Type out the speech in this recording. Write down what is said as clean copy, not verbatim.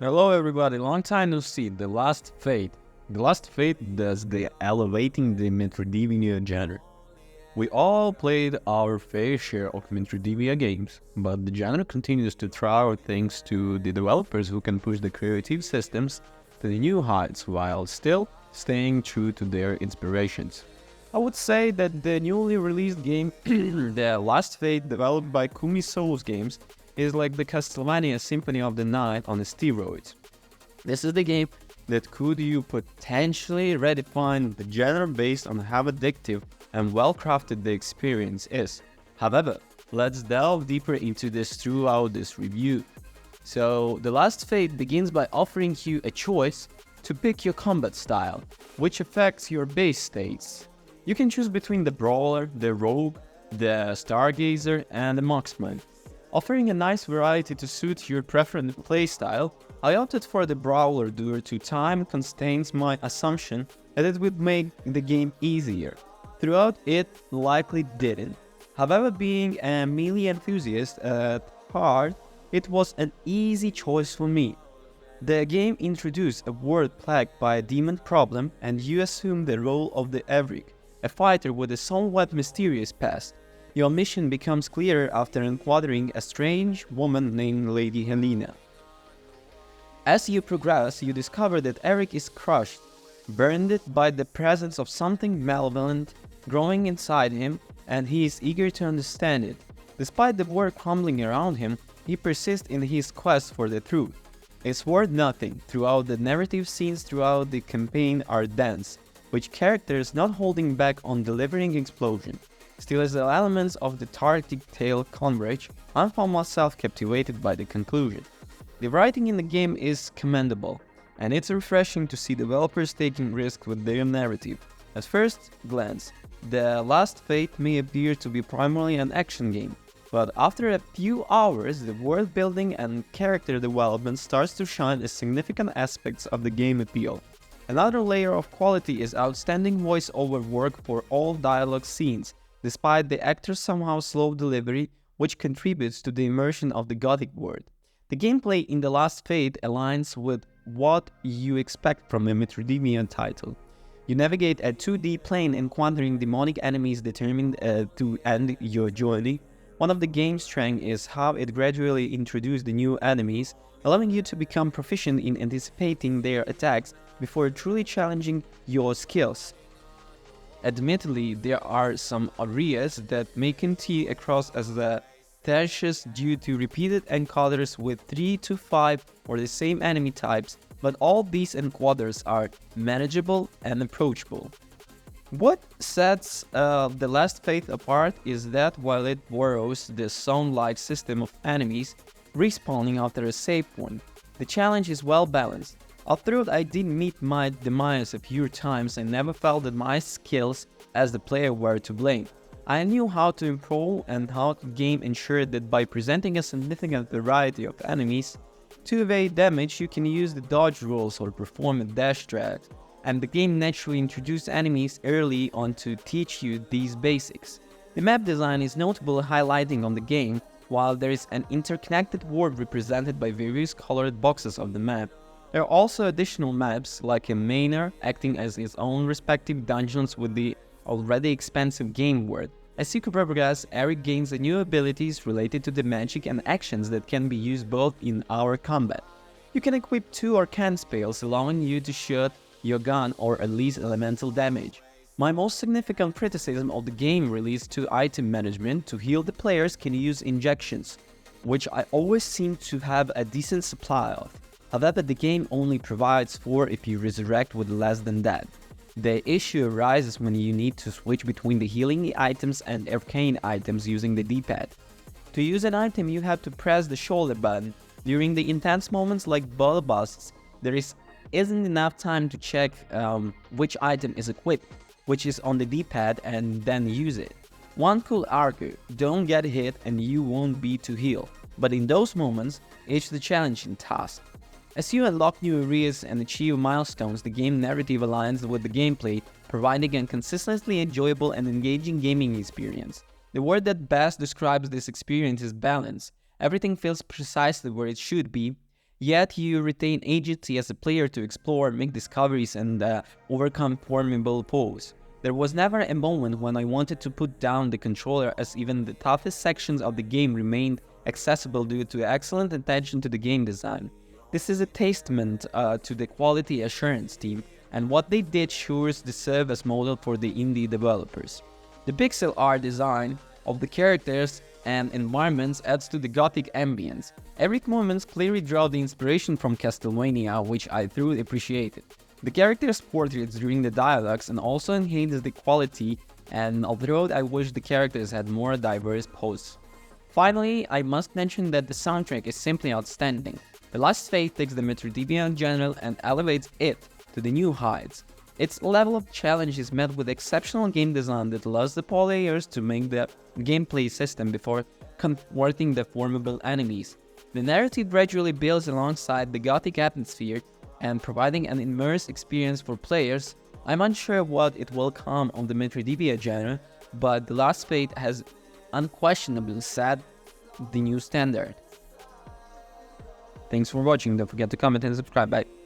Hello everybody, long time no see, The Last Fate. The Last Fate does the elevating the Metroidvania genre. We all played our fair share of Metroidvania games, but the genre continues to thrive thanks to the developers who can push the creative systems to the new heights while still staying true to their inspirations. I would say that the newly released game, The Last Fate, developed by Kumi Souls games, is like the Castlevania Symphony of the Night on steroids. This is the game that could you potentially redefine the genre based on how addictive and well-crafted the experience is. However, let's delve deeper into this throughout this review. So, The Last Fate begins by offering you a choice to pick your combat style, which affects your base states. You can choose between the Brawler, the Rogue, the Stargazer, and the Marksman. Offering a nice variety to suit your preferred playstyle, I opted for the Brawler due to time constraints my assumption that it would make the game easier. Throughout it likely didn't. However, being a melee enthusiast at heart, it was an easy choice for me. The game introduced a world plagued by a demon problem and you assume the role of the Evrik, a fighter with a somewhat mysterious past. Your mission becomes clearer after encountering a strange woman named Lady Helena. As you progress, you discover that Eric is crushed, burned by the presence of something malevolent growing inside him, and he is eager to understand it. Despite the world crumbling around him, he persists in his quest for the truth. It's worth nothing throughout the narrative scenes throughout the campaign are dense, with characters not holding back on delivering explosion. Still, as the elements of the tactic tale converge, I found myself captivated by the conclusion. The writing in the game is commendable, and it's refreshing to see developers taking risks with their narrative. At first glance, The Last Fate may appear to be primarily an action game, but after a few hours, the world building and character development starts to shine as significant aspects of the game appeal. Another layer of quality is outstanding voice-over work for all dialogue scenes, despite the actor's somehow slow delivery, which contributes to the immersion of the gothic world. The gameplay in The Last Fate aligns with what you expect from a Metroidvania title. You navigate a 2D plane encountering demonic enemies determined to end your journey. One of the game's strengths is how it gradually introduces the new enemies, allowing you to become proficient in anticipating their attacks before truly challenging your skills. Admittedly, there are some areas that may continue across as the tedious due to repeated encounters with 3 to 5 or the same enemy types, but all these encounters are manageable and approachable. What sets The Last Fate apart is that while it borrows the Soulslike system of enemies respawning after a save point, the challenge is well balanced. Although I did meet my demise a few times, I never felt that my skills as the player were to blame. I knew how to improve and how the game ensured that by presenting a significant variety of enemies, to evade damage you can use the dodge rules or perform a dash drag, and the game naturally introduced enemies early on to teach you these basics. The map design is notable highlighting on the game, while there is an interconnected world represented by various colored boxes of the map. There are also additional maps, like a manor, acting as its own respective dungeons with the already expansive game world. As you progress, Eric gains new abilities related to the magic and actions that can be used both in our combat. You can equip 2 arcane spells, allowing you to shoot your gun or at least elemental damage. My most significant criticism of the game relates to item management. To heal the players can use injections, which I always seem to have a decent supply of. However, the game only provides 4 if you resurrect with less than that. The issue arises when you need to switch between the healing items and arcane items using the D-pad. To use an item, you have to press the shoulder button. During the intense moments like battle busts, there isn't enough time to check which item is equipped, which is on the D-pad, and then use it. One could argue, don't get hit and you won't be to heal, but in those moments, it's the challenging task. As you unlock new areas and achieve milestones, the game narrative aligns with the gameplay, providing a consistently enjoyable and engaging gaming experience. The word that best describes this experience is balance. Everything feels precisely where it should be, Yet you retain agency as a player to explore, make discoveries, and overcome formidable foes. There was never a moment when I wanted to put down the controller, as even the toughest sections of the game remained accessible due to excellent attention to the game design. This is a testament to the quality assurance team, and what they did sure deserve as model for the indie developers. The pixel art design of the characters and environments adds to the gothic ambience. Every moment clearly draw the inspiration from Castlevania, which I truly appreciated. The characters' portraits during the dialogues and also enhance the quality, and although I wish the characters had more diverse poses. Finally, I must mention that the soundtrack is simply outstanding. The Last Faith takes the Metroidvania genre and elevates it to the new heights. Its level of challenge is met with exceptional game design that allows the players to make the gameplay system before confronting the formidable enemies. The narrative gradually builds alongside the gothic atmosphere and providing an immersive experience for players. I'm unsure what it will come on the Metroidvania genre, but The Last Faith has unquestionably set the new standard. Thanks for watching, don't forget to comment and subscribe. Bye.